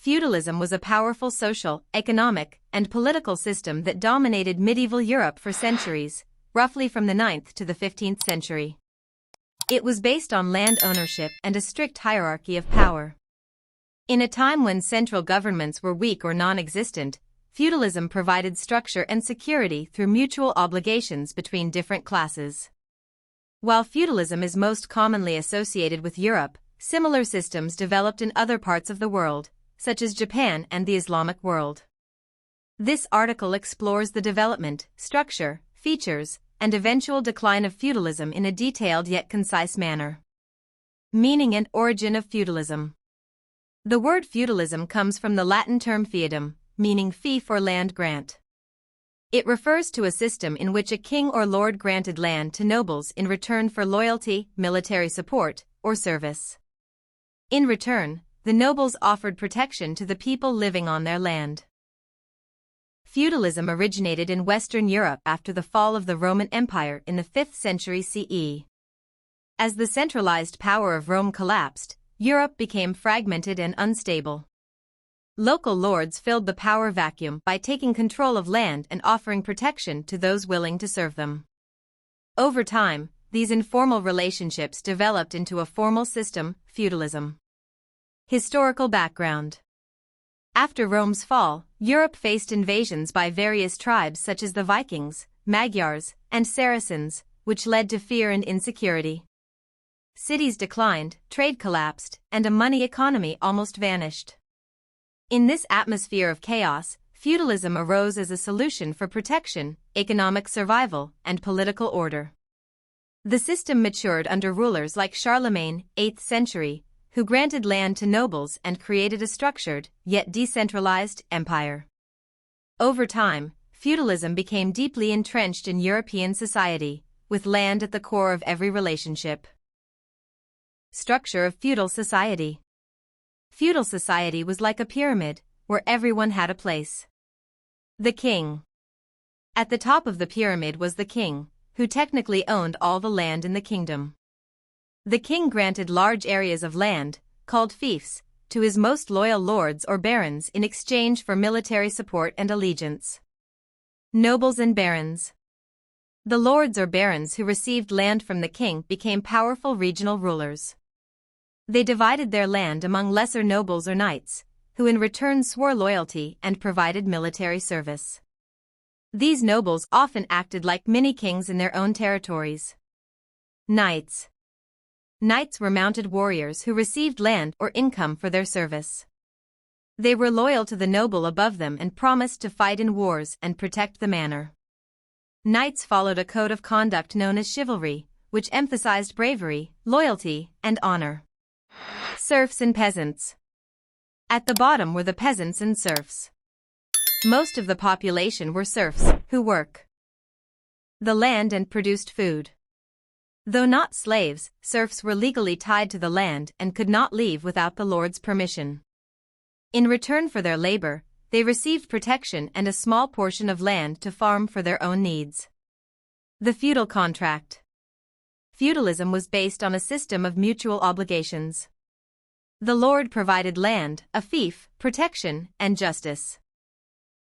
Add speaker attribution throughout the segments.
Speaker 1: Feudalism was a powerful social, economic, and political system that dominated medieval Europe for centuries, roughly from the 9th to the 15th century. It was based on land ownership and a strict hierarchy of power. In a time when central governments were weak or non-existent, feudalism provided structure and security through mutual obligations between different classes. While feudalism is most commonly associated with Europe, similar systems developed in other parts of the world, such as Japan and the Islamic world. This article explores the development, structure, features, and eventual decline of feudalism in a detailed yet concise manner. Meaning and origin of feudalism. The word feudalism comes from the Latin term feudum, meaning fief or land grant. It refers to a system in which a king or lord granted land to nobles in return for loyalty, military support, or service. In return, the nobles offered protection to the people living on their land. Feudalism originated in Western Europe after the fall of the Roman Empire in the 5th century CE. As the centralized power of Rome collapsed, Europe became fragmented and unstable. Local lords filled the power vacuum by taking control of land and offering protection to those willing to serve them. Over time, these informal relationships developed into a formal system, feudalism. Historical background. After Rome's fall, Europe faced invasions by various tribes such as the Vikings, Magyars, and Saracens, which led to fear and insecurity. Cities declined, trade collapsed, and a money economy almost vanished. In this atmosphere of chaos, feudalism arose as a solution for protection, economic survival, and political order. The system matured under rulers like Charlemagne, 8th century, who granted land to nobles and created a structured, yet decentralized, empire. Over time, feudalism became deeply entrenched in European society, with land at the core of every relationship. Structure of feudal society. Feudal society was like a pyramid, where everyone had a place. The king. At the top of the pyramid was the king, who technically owned all the land in the kingdom. The king granted large areas of land, called fiefs, to his most loyal lords or barons in exchange for military support and allegiance. Nobles and barons. The lords or barons who received land from the king became powerful regional rulers. They divided their land among lesser nobles or knights, who in return swore loyalty and provided military service. These nobles often acted like mini-kings in their own territories. Knights. Knights were mounted warriors who received land or income for their service. They were loyal to the noble above them and promised to fight in wars and protect the manor. Knights followed a code of conduct known as chivalry, which emphasized bravery, loyalty, and honor. Serfs and peasants. At the bottom were the peasants and serfs. Most of the population were serfs, who worked the land and produced food. Though not slaves, serfs were legally tied to the land and could not leave without the lord's permission. In return for their labor, they received protection and a small portion of land to farm for their own needs. The feudal contract. Feudalism was based on a system of mutual obligations. The lord provided land, a fief, protection, and justice.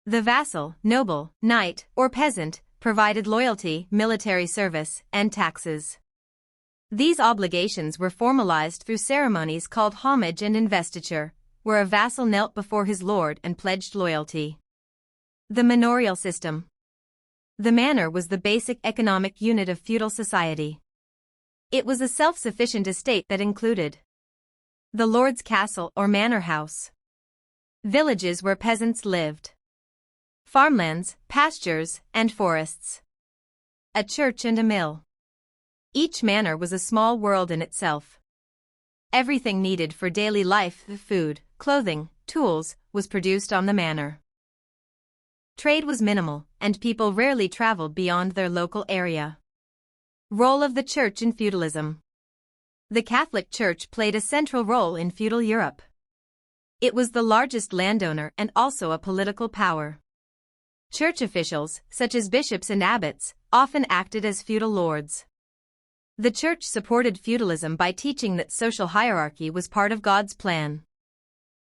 Speaker 1: The vassal, noble, knight, or peasant provided loyalty, military service, and taxes. These obligations were formalized through ceremonies called homage and investiture, where a vassal knelt before his lord and pledged loyalty. The manorial system. The manor was the basic economic unit of feudal society. It was a self-sufficient estate that included the lord's castle or manor house, villages where peasants lived, farmlands, pastures, and forests, a church and a mill. Each manor was a small world in itself. Everything needed for daily life, food, clothing, tools, was produced on the manor. Trade was minimal, and people rarely traveled beyond their local area. Role of the Church in feudalism. The Catholic Church played a central role in feudal Europe. It was the largest landowner and also a political power. Church officials, such as bishops and abbots, often acted as feudal lords. The Church supported feudalism by teaching that social hierarchy was part of God's plan.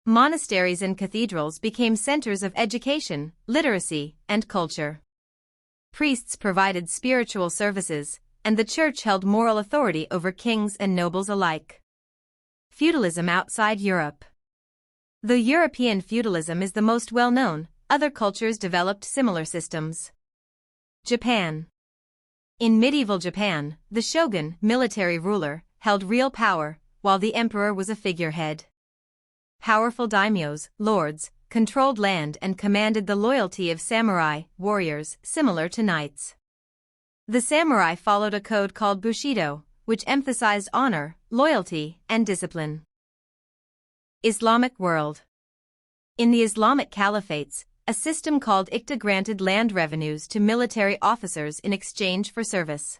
Speaker 1: Monasteries and cathedrals became centers of education, literacy, and culture. Priests provided spiritual services, and the church held moral authority over kings and nobles alike. Feudalism outside Europe. Though European feudalism is the most well-known, other cultures developed similar systems. Japan. In medieval Japan, the shogun, military ruler, held real power, while the emperor was a figurehead. Powerful daimyos, lords, controlled land and commanded the loyalty of samurai, warriors, similar to knights. The samurai followed a code called Bushido, which emphasized honor, loyalty, and discipline. Islamic world. In the Islamic caliphates, a system called Iqta granted land revenues to military officers in exchange for service.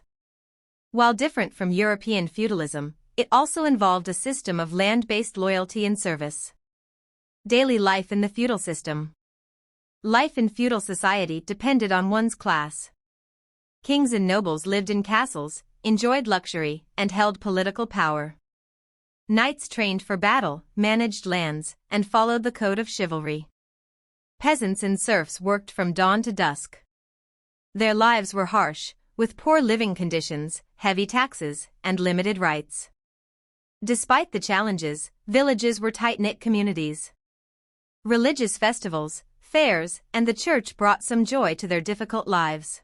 Speaker 1: While different from European feudalism, it also involved a system of land-based loyalty and service. Daily life in the feudal system. Life in feudal society depended on one's class. Kings and nobles lived in castles, enjoyed luxury, and held political power. Knights trained for battle, managed lands, and followed the code of chivalry. Peasants and serfs worked from dawn to dusk. Their lives were harsh, with poor living conditions, heavy taxes, and limited rights. Despite the challenges, villages were tight-knit communities. Religious festivals, fairs, and the church brought some joy to their difficult lives.